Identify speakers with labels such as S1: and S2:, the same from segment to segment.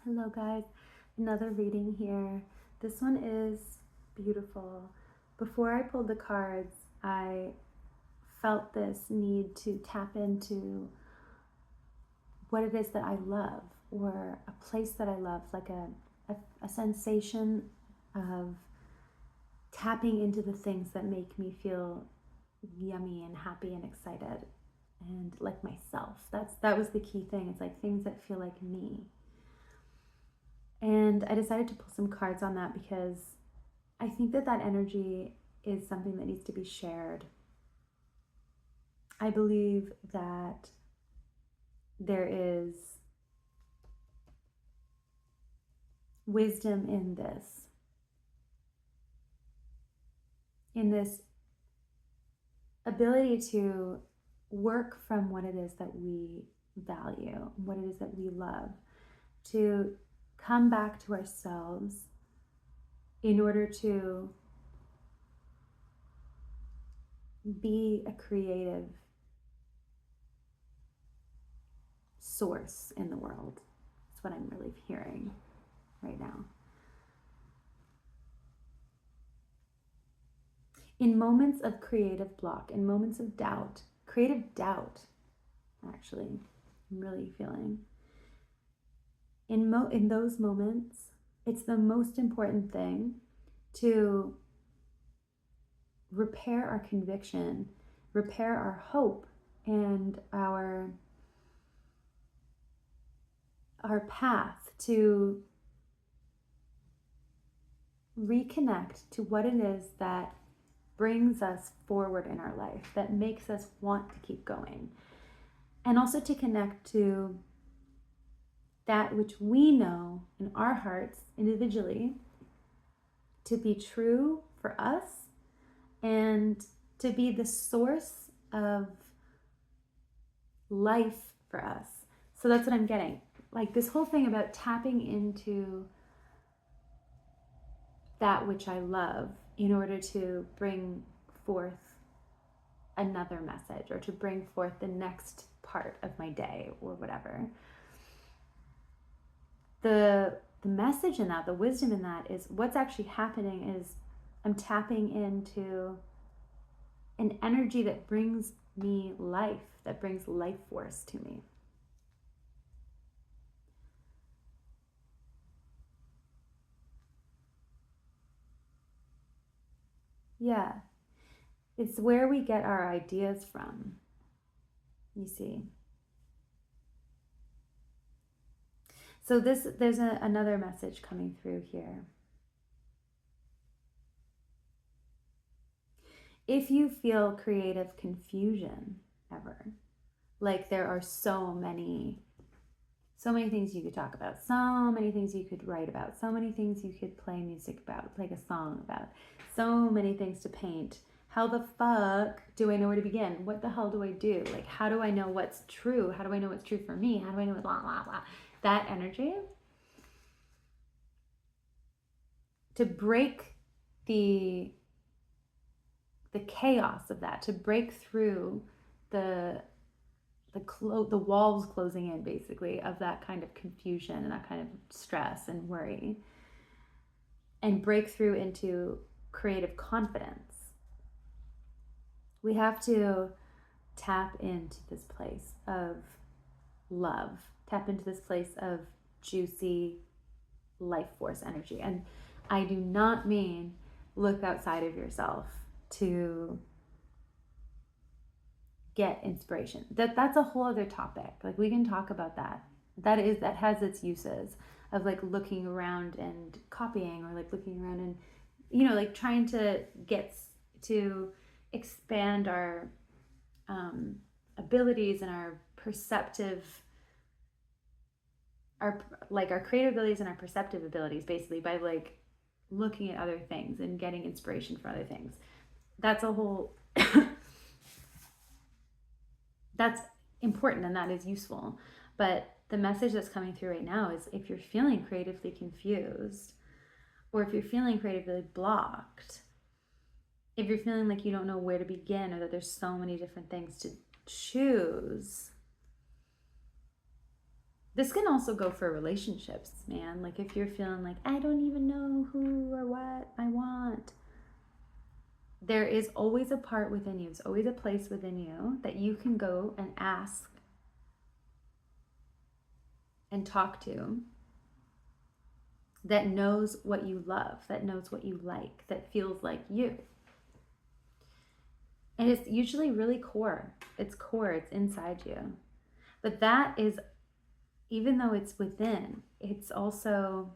S1: Hello, guys. Another reading here. This one is beautiful. Before I pulled the cards, I felt this need to tap into what it is that I love, or a place that I love, like a sensation of tapping into the things that make me feel yummy and happy and excited and like myself. That was the key thing. It's like things that feel like me. And I decided to pull some cards on that because I think that energy is something that needs to be shared. I believe that there is wisdom in this ability to work from what it is that we value, what it is that we love, to come back to ourselves in order to be a creative source in the world. That's what I'm really hearing right now. In moments of creative block, in moments of doubt, creative doubt, actually, I'm really feeling. In those moments, it's the most important thing to repair our conviction, repair our hope, and our path to reconnect to what it is that brings us forward in our life, that makes us want to keep going. And also to connect to that which we know in our hearts individually to be true for us and to be the source of life for us. So that's what I'm getting. Like this whole thing about tapping into that which I love in order to bring forth another message, or to bring forth the next part of my day, or whatever. The message in that, the wisdom in that, is what's actually happening is I'm tapping into an energy that brings me life, that brings life force to me. Yeah, it's where we get our ideas from, you see. So there's another message coming through here. If you feel creative confusion ever, like there are so many things you could talk about, so many things you could write about, so many things you could play music about, like a song about, so many things to paint. How the fuck do I know where to begin? What the hell do I do? Like, how do I know what's true? How do I know what's true for me? How do I know blah, blah, blah? That energy. To break the chaos of that, to break through the walls closing in, basically, of that kind of confusion and that kind of stress and worry, and break through into creative confidence, we have to tap into this place of love, tap into this place of juicy life force energy. And I do not mean look outside of yourself to get inspiration. That's a whole other topic. Like, we can talk about that. That has its uses of like looking around and copying, or like looking around and like trying to get to expand our abilities and our creative abilities and our perceptive abilities, basically, by like looking at other things and getting inspiration from other things. That's a whole that's important, and that is useful. But the message that's coming through right now is, if you're feeling creatively confused, or if you're feeling creatively blocked, if you're feeling like you don't know where to begin, or that there's so many different things to choose, This can also go for relationships, man. Like if you're feeling like, I don't even know who or what I want, there is always a part within you, there's always a place within you that you can go and ask and talk to, that knows what you love, that knows what you like, that feels like you. And it's usually really core. It's core, it's inside you. But that is, even though it's within, it's also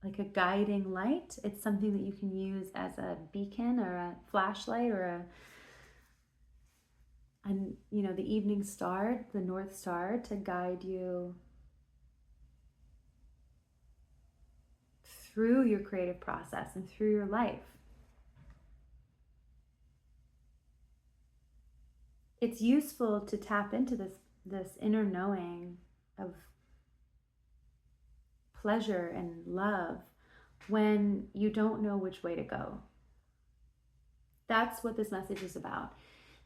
S1: like a guiding light. It's something that you can use as a beacon or a flashlight or the evening star, the North Star, to guide you through your creative process and through your life. It's useful to tap into this inner knowing of pleasure and love when you don't know which way to go. That's what this message is about.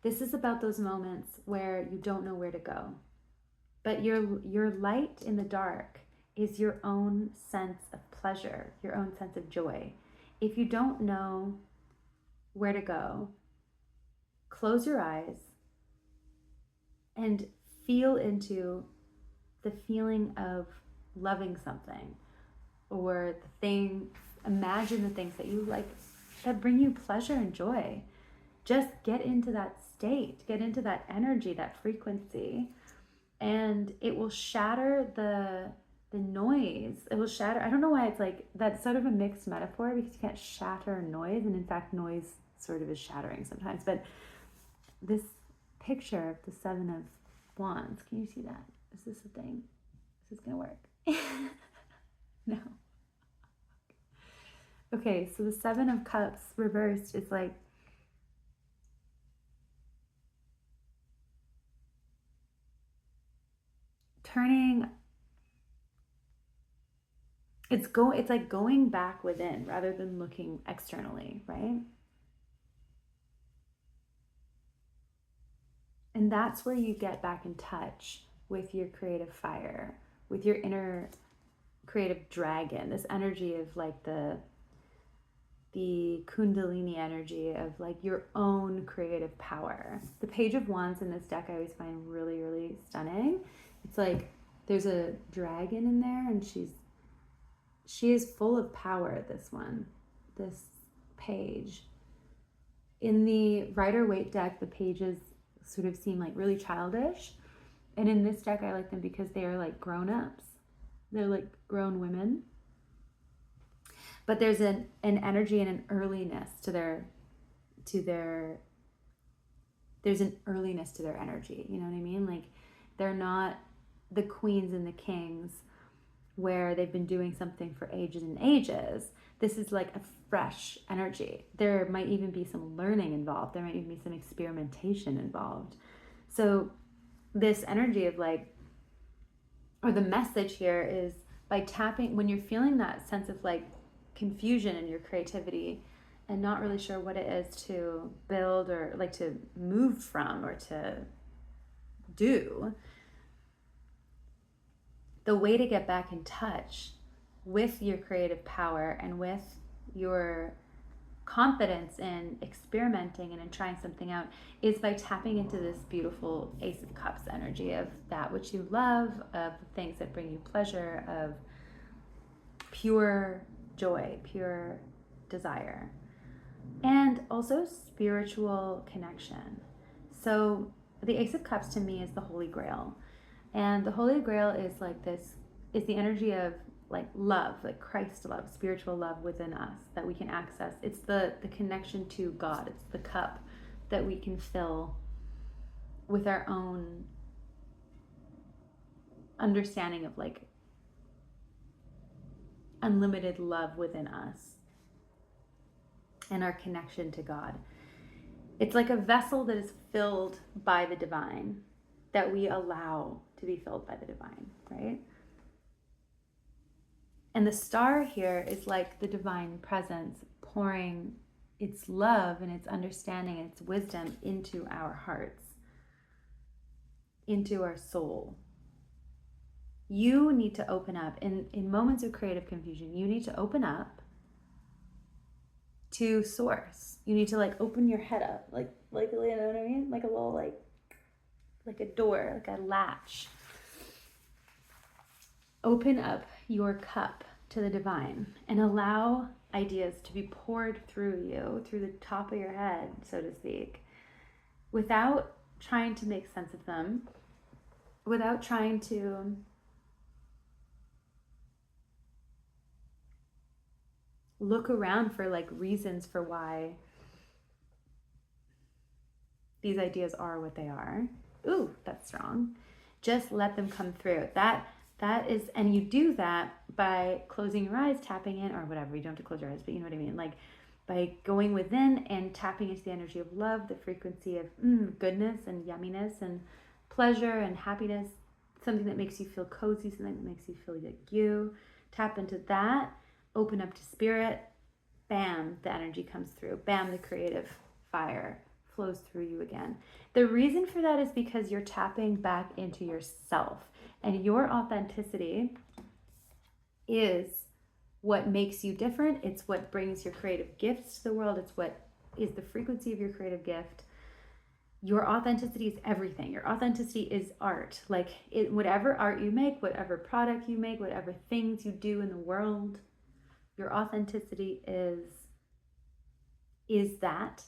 S1: This is about those moments where you don't know where to go. But your light in the dark is your own sense of pleasure, your own sense of joy. If you don't know where to go, close your eyes and feel into the feeling of loving something, or imagine the things that you like, that bring you pleasure and joy. Just get into that state, get into that energy, that frequency, and it will shatter the noise. It will shatter. I don't know why it's like that's sort of a mixed metaphor, because you can't shatter noise, and in fact noise sort of is shattering sometimes. But this picture of the Seven of Wands, can you see that? Is this a thing? Is this gonna work? No. Okay, so the Seven of Cups reversed is like turning, it's like going back within rather than looking externally, right? And that's where you get back in touch with your creative fire, with your inner creative dragon, this energy of like the Kundalini energy of like your own creative power. The Page of Wands in this deck I always find really, really stunning. It's like there's a dragon in there, and she is full of power, this page. In the Rider-Waite deck, the pages sort of seem like really childish. And in this deck, I like them because they are like grown-ups. They're like grown women. But there's an energy and an earliness to their there's an earliness to their energy. You know what I mean? Like they're not the queens and the kings where they've been doing something for ages and ages. This is like a fresh energy. There might even be some learning involved. There might even be some experimentation involved. So this energy of like, or the message here is, by tapping, when you're feeling that sense of like confusion in your creativity and not really sure what it is to build or like to move from or to do, the way to get back in touch with your creative power and with your confidence in experimenting and in trying something out is by tapping into this beautiful Ace of Cups energy of that which you love, of things that bring you pleasure, of pure joy, pure desire, and also spiritual connection. So the Ace of Cups to me is the Holy Grail. And the Holy Grail is like this, is the energy of like love, like Christ love, spiritual love within us that we can access. It's the connection to God. It's the cup that we can fill with our own understanding of like unlimited love within us and our connection to God. It's like a vessel that is filled by the divine, that we allow to be filled by the divine, right? And the star here is like the divine presence pouring its love and its understanding and its wisdom into our hearts, into our soul. You need to open up in moments of creative confusion. You need to open up to source. You need to like open your head up, like you know what I mean? Like a little like a door, like a latch. Open up your cup to the divine and allow ideas to be poured through you, through the top of your head, so to speak, without trying to make sense of them, without trying to look around for like reasons for why these ideas are what they are. Ooh, that's strong. Just let them come through. That is, and you do that by closing your eyes, tapping in, or whatever. You don't have to close your eyes, but you know what I mean. Like by going within and tapping into the energy of love, the frequency of goodness and yumminess and pleasure and happiness, something that makes you feel cozy, something that makes you feel like you. Tap into that, open up to spirit, bam, the energy comes through. Bam, the creative fire flows through you again. The reason for that is because you're tapping back into yourself, and your authenticity is what makes you different. It's what brings your creative gifts to the world. It's what is the frequency of your creative gift. Your authenticity is everything. Your authenticity is art. Like whatever art you make, whatever product you make, whatever things you do in the world, your authenticity is that.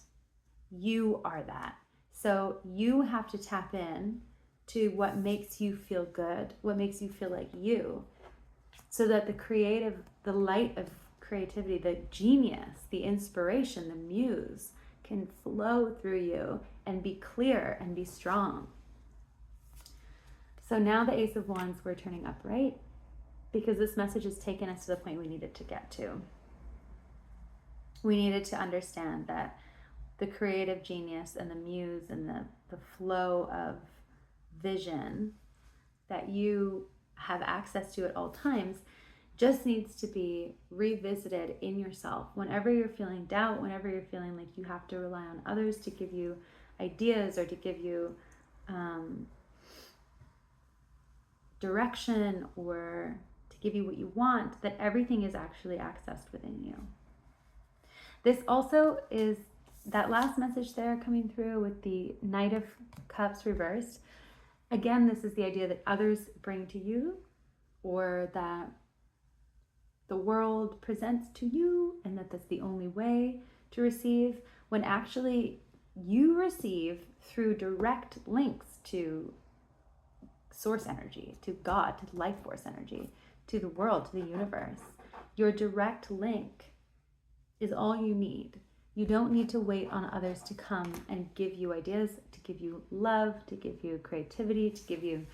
S1: You are that. So you have to tap in to what makes you feel good, what makes you feel like you, so that the light of creativity, the genius, the inspiration, the muse can flow through you and be clear and be strong. So now the Ace of Wands, we're turning upright because this message has taken us to the point we needed to get to. We needed to understand that the creative genius and the muse and the flow of vision that you have access to at all times just needs to be revisited in yourself. Whenever you're feeling doubt, whenever you're feeling like you have to rely on others to give you ideas or to give you direction or to give you what you want, that everything is actually accessed within you. This also is that last message there coming through with the Knight of Cups reversed. Again, this is the idea that others bring to you, or that the world presents to you, and that that's the only way to receive, when actually you receive through direct links to source energy, to God, to life force energy, to the world, to the universe. Your direct link is all you need. You don't need to wait on others to come and give you ideas, to give you love, to give you creativity, to give you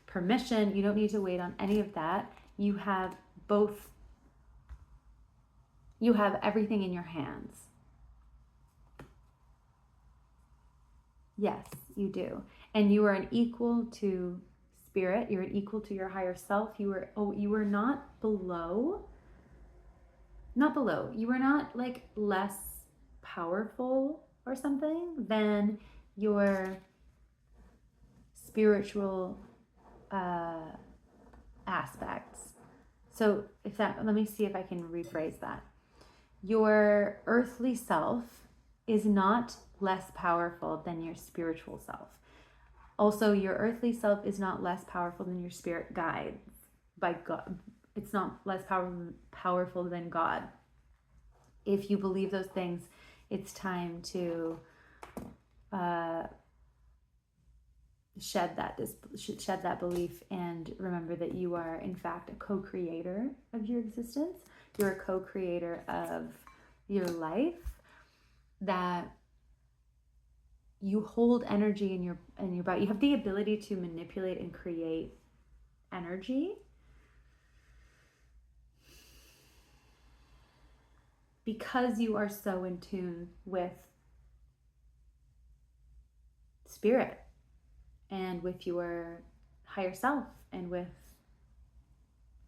S1: permission. You don't need to wait on any of that. You have both. You have everything in your hands. Yes, you do. And you are an equal to spirit. You're an equal to your higher self. You are not below. Not below. You are not like less powerful or something than your spiritual aspects. So let me see if I can rephrase that. Your earthly self is not less powerful than your spiritual self. Also, your earthly self is not less powerful than your spirit guides by God. It's not less powerful than God. If you believe those things, it's time to shed that belief and remember that you are, in fact, a co-creator of your existence. You're a co-creator of your life, that you hold energy in your body. You have the ability to manipulate and create energy because you are so in tune with spirit and with your higher self and with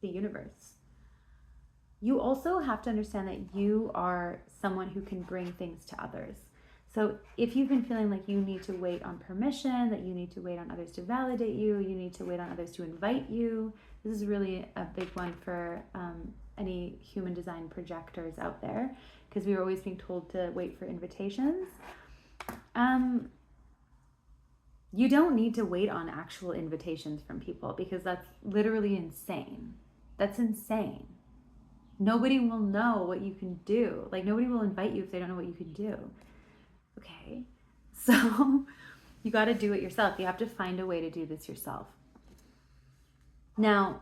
S1: the universe. You also have to understand that you are someone who can bring things to others. So if you've been feeling like you need to wait on permission, that you need to wait on others to validate you, you need to wait on others to invite you This is really a big one for any human design projectors out there, because we were always being told to wait for invitations. You don't need to wait on actual invitations from people, because that's literally insane. That's insane. Nobody will know what you can do. Like, nobody will invite you if they don't know what you can do. Okay, so you got to do it yourself. You have to find a way to do this yourself. Now,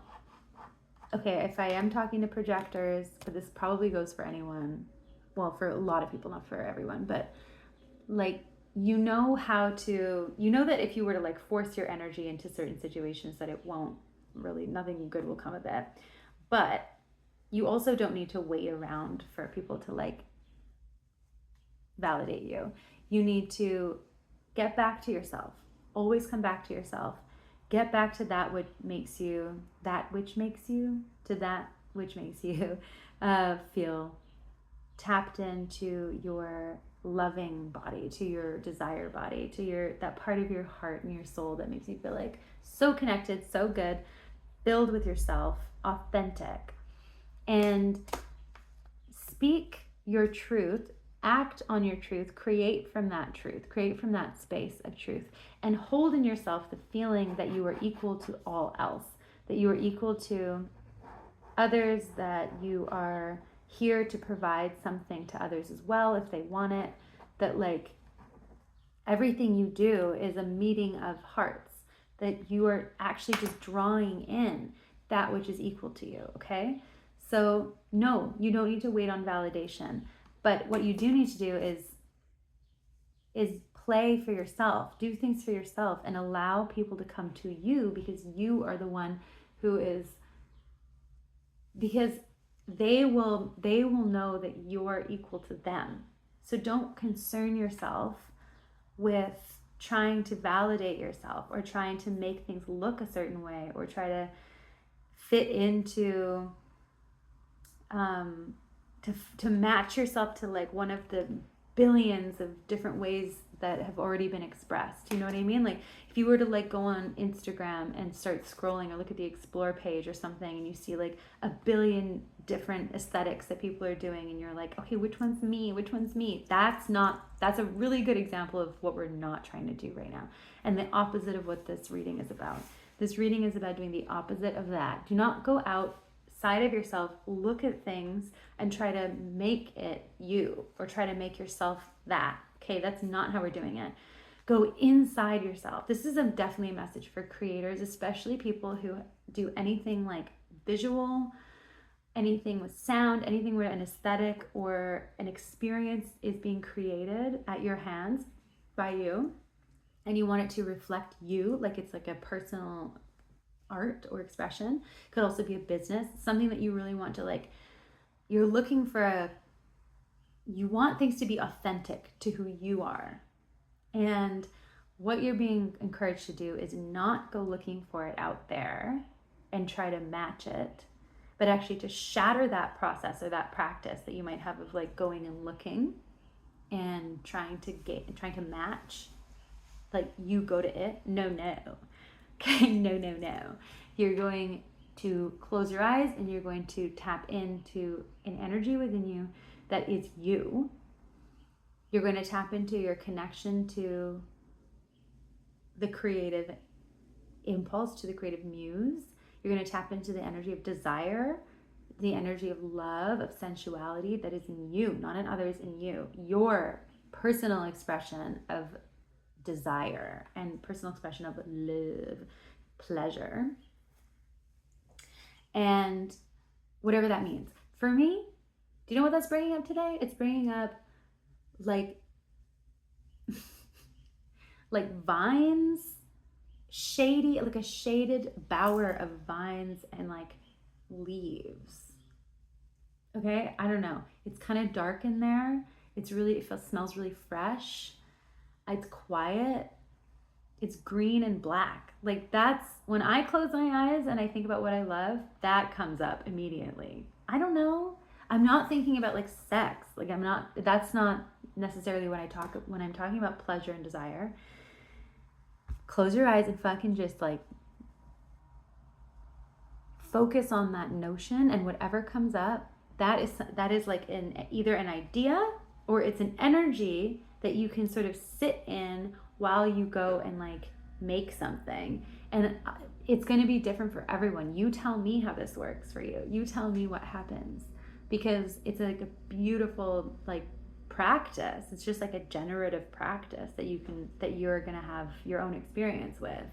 S1: okay, if I am talking to projectors, but this probably goes for anyone, well, for a lot of people, not for everyone, but like, you know that if you were to like force your energy into certain situations, that it won't really, nothing good will come of it. But you also don't need to wait around for people to like validate you. You need to get back to yourself. Always come back to yourself. Get back to that which makes you feel tapped into your loving body, to your desire body, to that part of your heart and your soul that makes you feel like so connected, so good, filled with yourself, authentic. And speak your truth, act on your truth, create from that truth, create from that space of truth, and hold in yourself the feeling that you are equal to all else, that you are equal to others, that you are here to provide something to others as well if they want it, that like everything you do is a meeting of hearts, that you are actually just drawing in that which is equal to you, okay? So no, you don't need to wait on validation, but what you do need to do is play for yourself, do things for yourself, and allow people to come to you, because you are the one who is, because they will know that you're equal to them. So don't concern yourself with trying to validate yourself or trying to make things look a certain way or try to fit into to match yourself to like one of the billions of different ways that have already been expressed. You know what I mean? Like if you were to like go on Instagram and start scrolling or look at the explore page or something, and you see like a billion different aesthetics that people are doing, and you're like, okay, which one's me? Which one's me? That's a really good example of what we're not trying to do right now. And the opposite of what this reading is about. This reading is about doing the opposite of that. Do not go outside of yourself, look at things and try to make it you or try to make yourself that. Okay, that's not how we're doing it. Go inside yourself. This is definitely a message for creators, especially people who do anything like visual, anything with sound, anything where an aesthetic or an experience is being created at your hands by you, and you want it to reflect you, like it's like a personal art or expression. Could also be a business, something that you really want to like, you're looking for you want things to be authentic to who you are. And what you're being encouraged to do is not go looking for it out there and try to match it, but actually to shatter that process or that practice that you might have of like going and looking and trying to match, like you go to it. No. Okay, no. You're going to close your eyes and you're going to tap into an energy within you that is you. You're going to tap into your connection to the creative impulse, to the creative muse. You're going to tap into the energy of desire, the energy of love, of sensuality that is in you, not in others, in you. Your personal expression of desire and personal expression of love, pleasure, and whatever that means. For me, do you know what that's bringing up today? It's bringing up like vines, shady, like a shaded bower of vines and like leaves. Okay, I don't know. It's kind of dark in there. It smells really fresh. It's quiet. It's green and black. Like that's when I close my eyes and I think about what I love, that comes up immediately. I don't know. I'm not thinking about like sex. Like that's not necessarily when I'm talking about pleasure and desire. Close your eyes and fucking just like focus on that notion, and whatever comes up, that is like either an idea or it's an energy that you can sort of sit in while you go and like make something. And it's going to be different for everyone. You tell me how this works for you. You tell me what happens, because it's like a beautiful like practice. It's just like a generative practice that you're going to have your own experience with.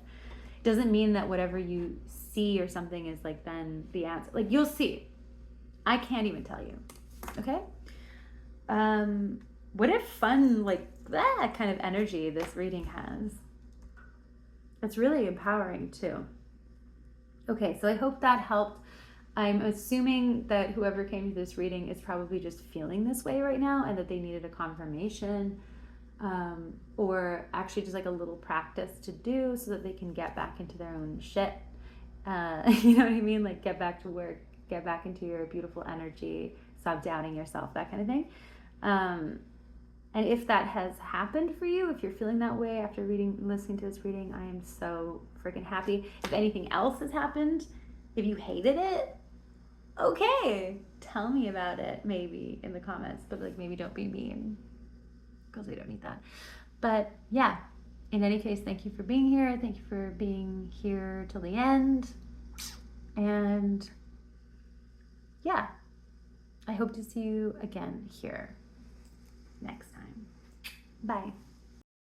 S1: Doesn't mean that whatever you see or something is like then the answer. Like, you'll see. I can't even tell you. Okay? What a fun, like, that kind of energy this reading has. It's really empowering too. Okay, so I hope that helped. I'm assuming that whoever came to this reading is probably just feeling this way right now and that they needed a confirmation. Or actually just like a little practice to do so that they can get back into their own shit. You know what I mean? Like, get back to work, get back into your beautiful energy, stop doubting yourself, that kind of thing. And if that has happened for you, if you're feeling that way after listening to this reading, I am so freaking happy. If anything else has happened, if you hated it, okay, tell me about it maybe in the comments, but like maybe don't be mean, because we don't need that. But yeah, in any case, thank you for being here. Thank you for being here till the end. And yeah, I hope to see you again here next time. Bye.